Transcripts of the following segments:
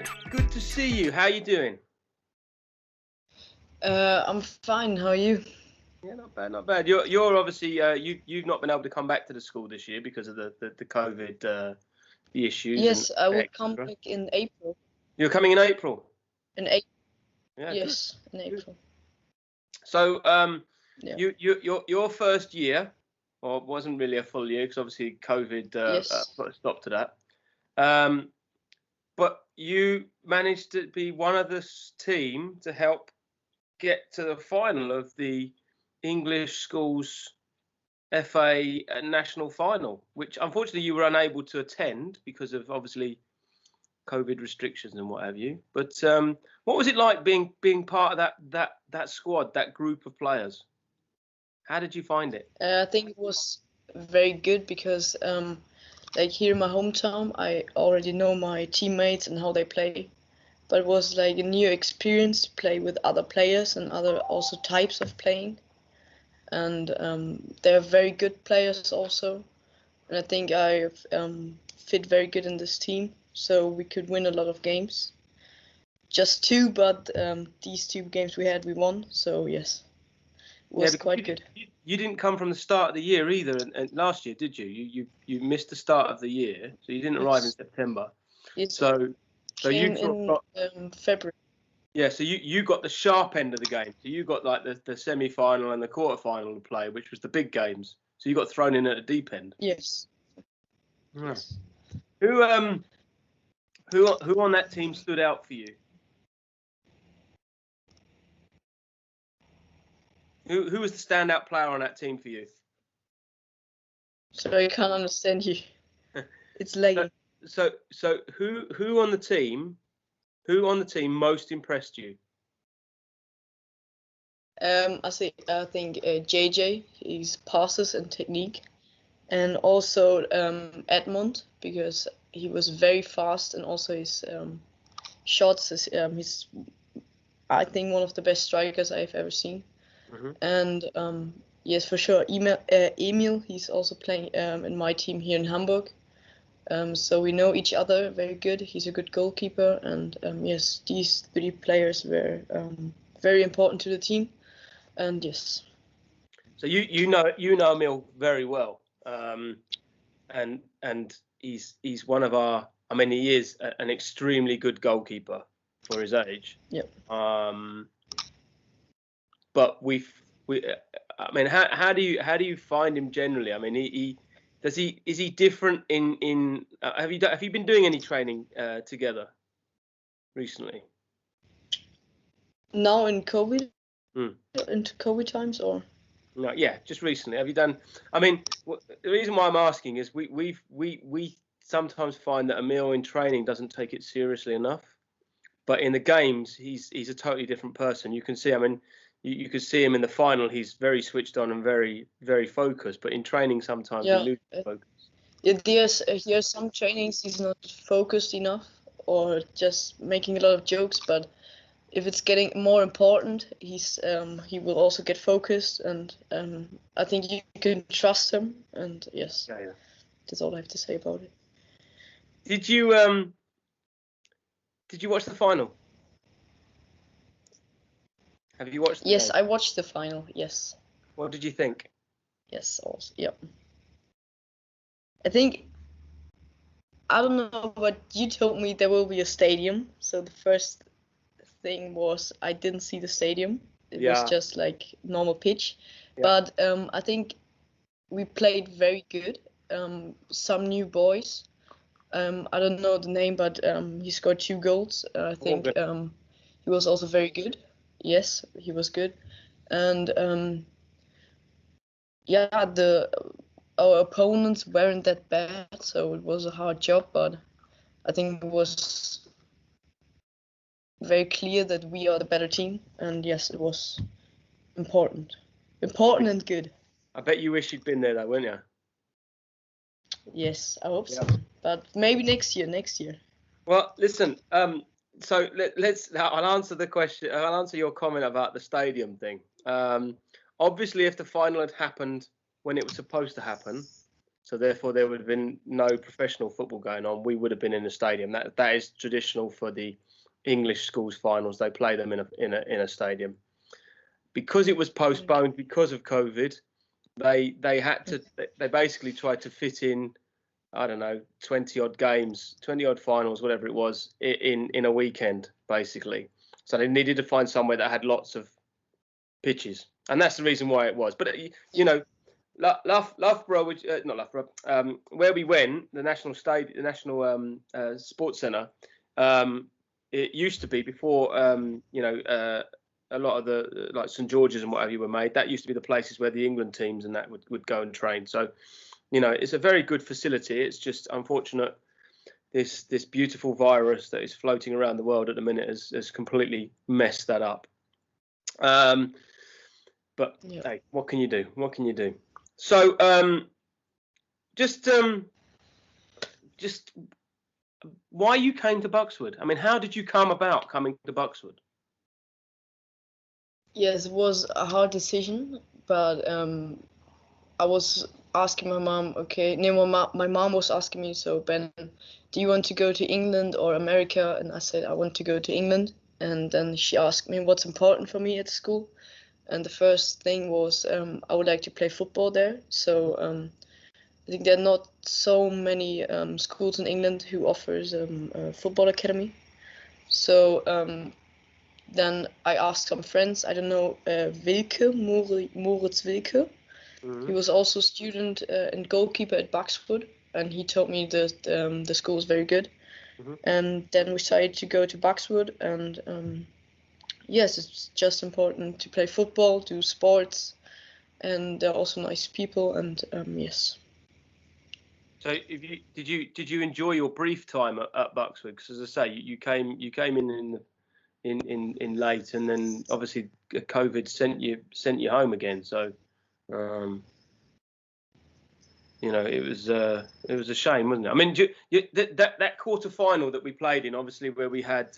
Trent, good to see you. How you doing? I'm fine. How are you? Yeah, not bad, not bad. You're obviously you've not been able to come back to the school this year because of the COVID the issues. Yes, and I will come etc. back in April. You're coming in April. In April. Yeah. Yes, Good. in April. So Yeah. your first year, or wasn't really a full year because obviously COVID Yes. put a stop to that. But you managed to be one of this team to help get to the final of the English schools FA National final, which unfortunately you were unable to attend because of obviously COVID restrictions and what have you. But what was it like being part of that squad, that group of players? How did you find it? I think it was very good because like here in my hometown, I already know my teammates and how they play. But it was like a new experience to play with other players and other also types of playing. And they're very good players also. And I think I fit very good in this team, so we could win a lot of games. Just two, but these two games we won. So yes, it was quite good. You didn't come from the start of the year either, and last year, did you? You missed the start of the year, so you didn't arrive in September. Yes. So Came you in February. Yeah, so you got the sharp end of the game. So you got like the semi-final and the quarter-final to play, which was the big games. So you got thrown in at the deep end. Yes. Yeah. Who on that team stood out for you? Who was the standout player on that team for you? Sorry, I can't understand you. It's lagging. So who on the team most impressed you? I think JJ, his passes and technique, and also Edmund, because he was very fast, and also his shots is he's I think one of the best strikers I've ever seen. Mm-hmm. And yes, for sure, Emil, he's also playing in my team here in Hamburg. So we know each other very good. He's a good goalkeeper, and yes, these three players were very important to the team. And yes. So you know Emil very well, and he's one of our. I mean, he is an extremely good goalkeeper for his age. Yep. But I mean, how do you find him generally? I mean, is he different in have you been doing any training together recently? Now in COVID, into COVID times, or? No, yeah, just recently. Have you done? I mean, the reason why I'm asking is we sometimes find that Emil in training doesn't take it seriously enough, but in the games he's a totally different person. You can see. I mean, you could see him in the final. He's very switched on and very focused. But in training, sometimes he loses focus. There's some trainings he's not focused enough, or just making a lot of jokes. But if it's getting more important, he will also get focused, and I think you can trust him. And yes, that's all I have to say about it. Did you watch the final? Have you watched the Yes, game? I watched the final, yes. What did you think? Yes, also, yep. I don't know, but you told me there will be a stadium. So the first thing was I didn't see the stadium. It was just like normal pitch. Yeah. But I think we played very good. Some new boys. I don't know the name, but he scored 2 goals. I think he was also very good. Yes, he was good. And our opponents weren't that bad, so it was a hard job, but I think it was very clear that we are the better team, and yes, it was important and good. I bet you wish you'd been there though, wouldn't you? Yes, I hope so, but maybe next year. Well, listen, so I'll answer the question. I'll answer your comment about the stadium thing. Obviously, if the final had happened when it was supposed to happen, So therefore, there would have been no professional football going on. We would have been in the stadium. That is traditional for the English schools finals. They play them in a stadium. Because it was postponed because of COVID, they had to. They basically tried to fit in, I don't know, 20 odd games, 20 odd finals, whatever it was, in a weekend, basically. So they needed to find somewhere that had lots of pitches, and that's the reason why it was. But you know, Loughborough, which not Loughborough, where we went, the National Stadium, the National Sports Centre, it used to be before, a lot of the like St George's and whatever were made. That used to be the places where the England teams and that would go and train. So, you know, it's a very good facility. It's just unfortunate this beautiful virus that is floating around the world at the minute has completely messed that up. But hey, what can you do? What can you do? So, just why you came to Buxwood? I mean, how did you come about coming to Buxwood? Yes, it was a hard decision, but I was asking my mom. Okay, no, my mom was asking me. So Ben, do you want to go to England or America? And I said I want to go to England. And then she asked me what's important for me at school. And the first thing was I would like to play football there. So I think there are not so many schools in England who offers a football academy. So then I asked some friends. I don't know, Wilke, Moritz Wilke. He was also a student and goalkeeper at Buxwood, and he told me that the school is very good. And then we decided to go to Buxwood, and yes, it's just important to play football, do sports, and they're also nice people, and yes. So, did you enjoy your brief time at Buxwood? Because as I say, you came in late, and then obviously COVID sent you home again. So, you know, it was a shame, wasn't it? I mean, that quarter final that we played in, obviously where we had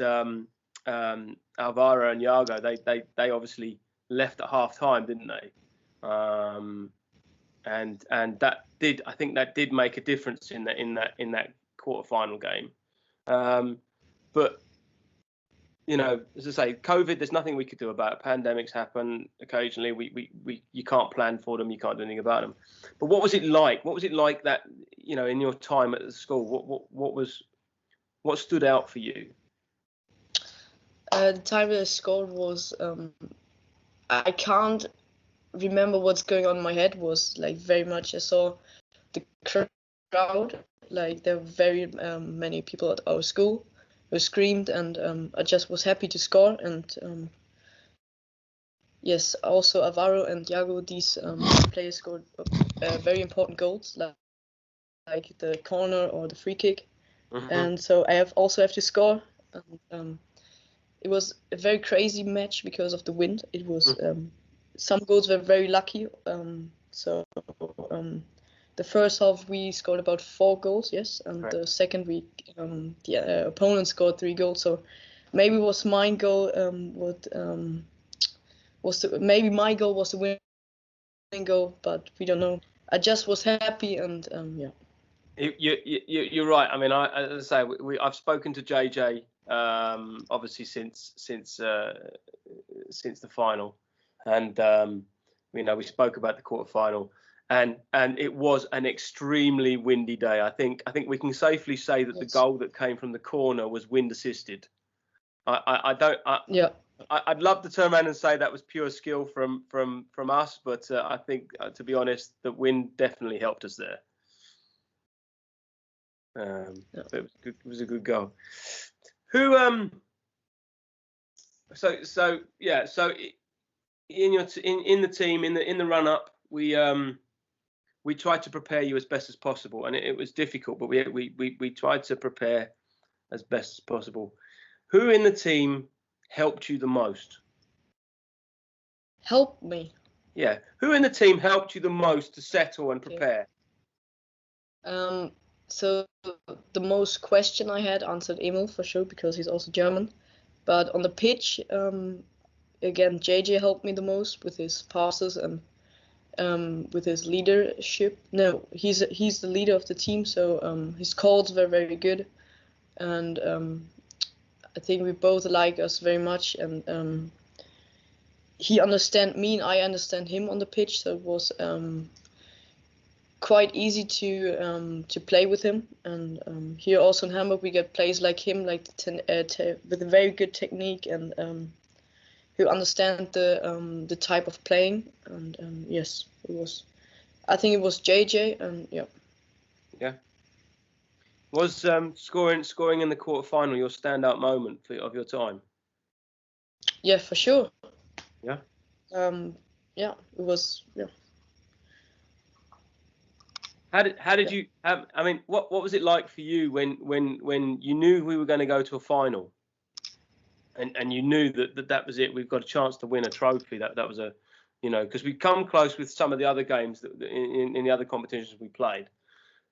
Alvaro and Iago, they obviously left at half time, didn't they? And that did, I think that did make a difference in that quarter final game. But you know, as I say, COVID, there's nothing we could do about it. Pandemics happen occasionally. You can't plan for them. You can't do anything about them. But what was it like? What was it like that, you know, in your time at the school? What stood out for you? The time that I scored was I can't remember what's going on in my head. Was like very much I saw the crowd, like there were very many people at our school who screamed, and I just was happy to score. And yes, also Alvaro and Iago, these players scored very important goals, like the corner or the free kick. And so I also have to score. And, it was a very crazy match because of the wind. It was some goals were very lucky. So the first half we scored about 4 goals, yes, and the second week the opponent scored 3 goals. So maybe it was my goal. Maybe my goal was the winning goal, but we don't know. I just was happy, and yeah. You're right. I mean, as I say, I've spoken to JJ obviously since the final, and you know, we spoke about the quarter final, and it was an extremely windy day. I think we can safely say that the goal that came from the corner was wind assisted. I'd love to turn around and say that was pure skill from us, but I think to be honest, the wind definitely helped us there. It was a good goal. Who so in the team in the run up, we tried to prepare you as best as possible, and it was difficult, but we tried to prepare as best as possible. Who in the team helped you the most? Help me? Yeah. Who in the team helped you the most to settle and prepare? So the most question I had answered Emil for sure, because he's also German. But on the pitch, again, JJ helped me the most with his passes, and with his leadership. No, he's the leader of the team, so his calls were very good, and I think we both like us very much, and he understand me and I understand him on the pitch, so it was quite easy to play with him. And here also in Hamburg we get players like him, like with a very good technique, and who understand the type of playing. And yes, it was. I think it was JJ, and yeah. Yeah. Was scoring in the quarterfinal your standout moment of your time? Yeah, for sure. Yeah. Yeah, it was. Yeah. How did you? I mean, what was it like for you when you knew we were going to go to a final, and you knew that was it? We've got a chance to win a trophy. That was a, because we come close with some of the other games in the other competitions we played,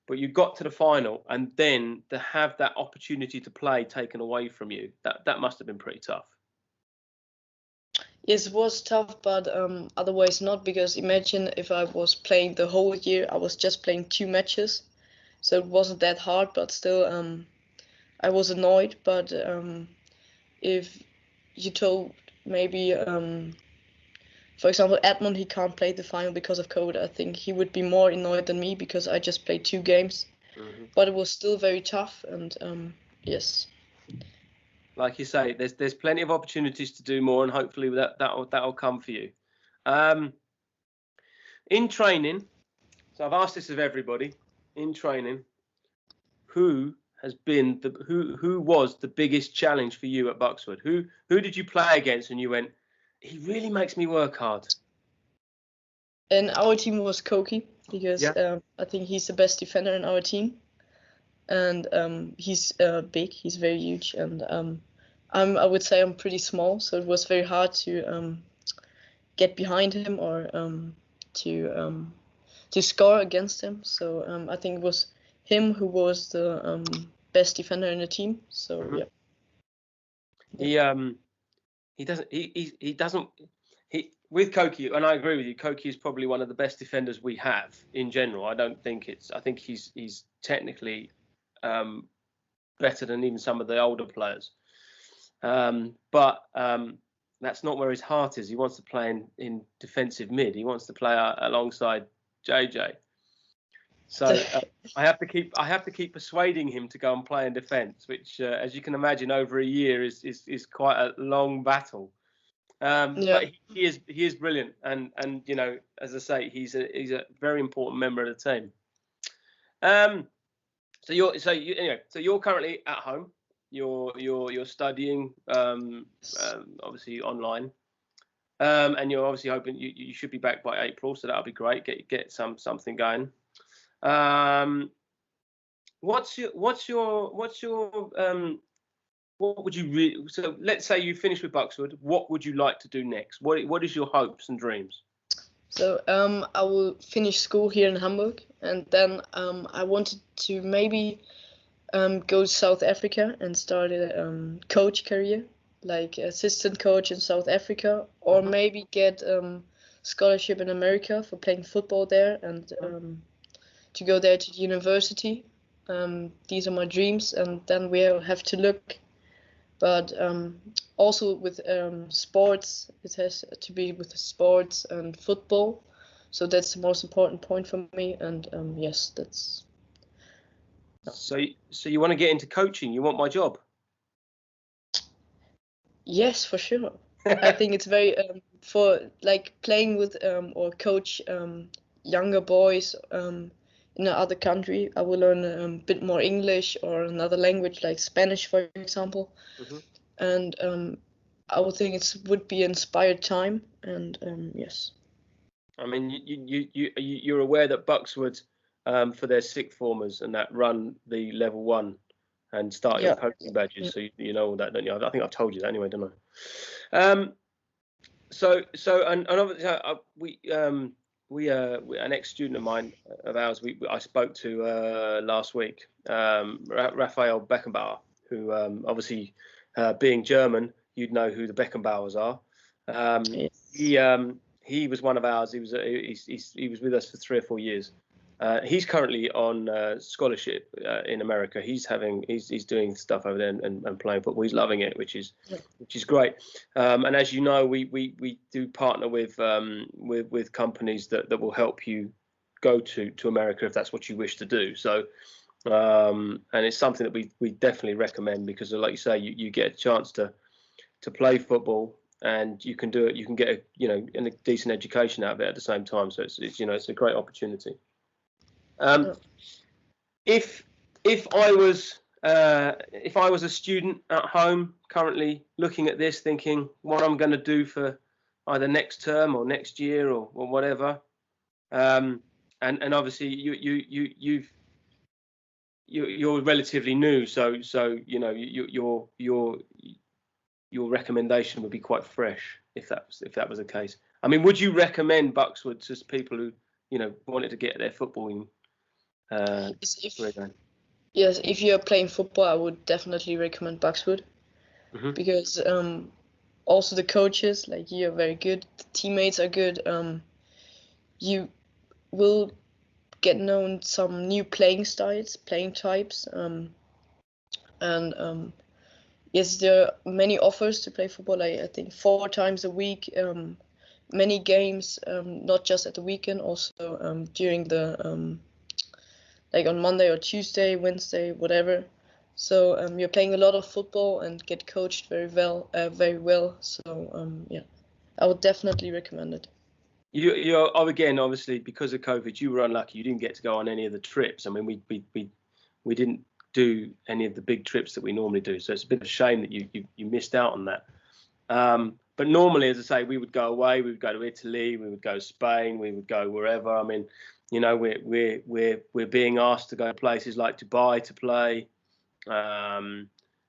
but you got to the final, and then to have that opportunity to play taken away from you, that must have been pretty tough. Yes, it was tough, but otherwise not, because imagine if I was playing the whole year. I was just playing 2 matches, so it wasn't that hard, but still I was annoyed. But if you told maybe for example Edmund, he can't play the final because of COVID, I think he would be more annoyed than me, because I just played 2 games. Mm-hmm. But it was still very tough, and yes. Like you say, there's plenty of opportunities to do more, and hopefully that'll come for you. In training, so I've asked this of everybody. In training, who was the biggest challenge for you at Buxwood? Who did you play against and you went, he really makes me work hard? And our team was Koki, because I think he's the best defender in our team, and he's big. He's very huge, and I would say I'm pretty small, so it was very hard to get behind him or to score against him. So I think it was him who was the best defender in the team. So yeah. He doesn't with Koki, and I agree with you. Koki is probably one of the best defenders we have in general. I think he's technically better than even some of the older players. But that's not where his heart is. He wants to play in defensive mid. He wants to play alongside JJ. So I have to keep persuading him to go and play in defence, which, as you can imagine, over a year is quite a long battle. But he is brilliant, and as I say, he's a very important member of the team. So you're currently at home. You're studying, obviously online, and you're obviously hoping you should be back by April, so that'll be great. Get something going. What would you so let's say you finish with Buxwood, what would you like to do next? What is your hopes and dreams? So I will finish school here in Hamburg, and then I wanted to maybe go to South Africa and start a coach career, like assistant coach in South Africa, or maybe get scholarship in America for playing football there, and to go there to the university. These are my dreams, and then we'll have to look. But also with sports, it has to be with sports and football. So that's the most important point for me. And yes, that's. So you want to get into coaching? You want my job? Yes, for sure. I think it's very for like playing with or coach younger boys in another country. I will learn a bit more English or another language like Spanish, for example. And I would think it would be inspired time. And yes. I mean, you're aware that Buxwood, for their sixth formers and that, run the level 1 and start your coaching badges. So you know all that, don't you? I think I've told you that anyway, don't I? So obviously we an ex-student of mine of ours I spoke to last week, Raphael Beckenbauer, who obviously being German, you'd know who the Beckenbauers are. he was one of ours. He was with us for 3 or 4 years. He's currently on scholarship in America. He's doing stuff over there and playing football. He's loving it, which is great. And as you know, we do partner with companies that will help you go to America if that's what you wish to do. So, and it's something that we definitely recommend, because, like you say, you get a chance to play football, and you can do it. You can get a decent education out of it at the same time. So it's a great opportunity. If I was a student at home currently looking at this, thinking what I'm going to do for either next term or next year or whatever, and obviously you're relatively new, so your recommendation would be quite fresh if that was the case. I mean, would you recommend Buxwood to people who wanted to get their footballing? Yes, if you're playing football, I would definitely recommend Buxwood, because also the coaches, like, you're very good, the teammates are good. You will get known some new playing styles, playing types, and yes, there are many offers to play football. Like, I think 4 times a week, many games, not just at the weekend, also during the like on Monday or Tuesday, Wednesday, whatever. So you're playing a lot of football and get coached very well. So yeah, I would definitely recommend it. You're again, obviously, because of COVID, you were unlucky. You didn't get to go on any of the trips. I mean, we didn't do any of the big trips that we normally do. So it's a bit of a shame that you missed out on that. But normally, as I say, we would go away. We would go to Italy. We would go to Spain. We would go wherever. I mean, we're being asked to go to places like Dubai to play.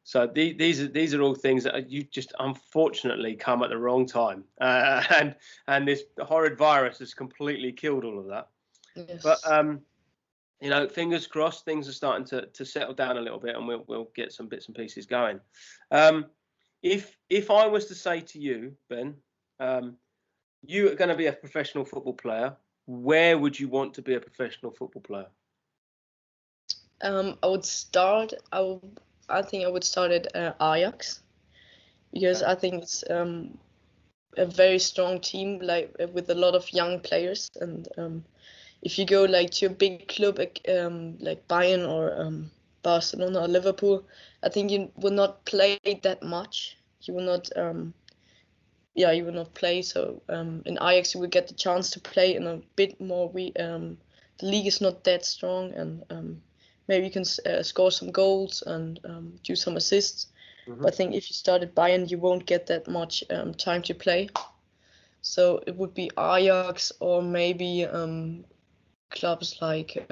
So these are all things that you just unfortunately come at the wrong time, and this horrid virus has completely killed all of that. Yes. But fingers crossed, things are starting to settle down a little bit, and we'll get some bits and pieces going. If I was to say to you, Ben, you are going to be a professional football player, where would you want to be a professional football player? I think I would start at Ajax, because I think it's a very strong team, like, with a lot of young players. And if you go like to a big club like Bayern or Barcelona or Liverpool, I think you will not play that much. You will not you will not play. So in Ajax you will get the chance to play in a bit more. The league is not that strong, and maybe you can score some goals and do some assists. But I think if you start at Bayern, you won't get that much time to play. So it would be Ajax, or maybe clubs like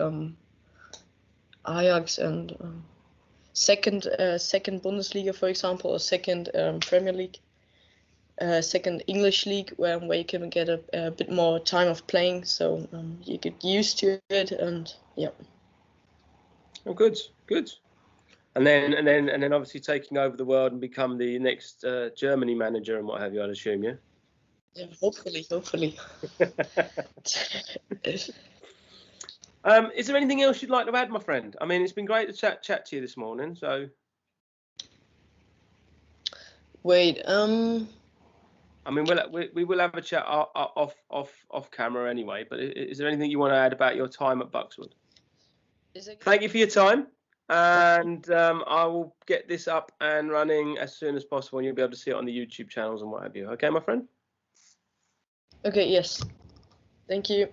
Ajax and second Bundesliga, for example, or second Premier League, second English league, where you can get a bit more time of playing, so you get used to it, and yeah. Oh, good. And then obviously taking over the world and become the next Germany manager and what have you, I'd assume, yeah? Yeah, hopefully. Is there anything else you'd like to add, my friend? I mean, it's been great to chat to you this morning. So. Wait. I mean, we will have a chat off camera anyway. But is there anything you want to add about your time at Buxwood? Thank you for your time, and I will get this up and running as soon as possible, and you'll be able to see it on the YouTube channels and what have you. Okay, my friend? Okay, yes. Thank you.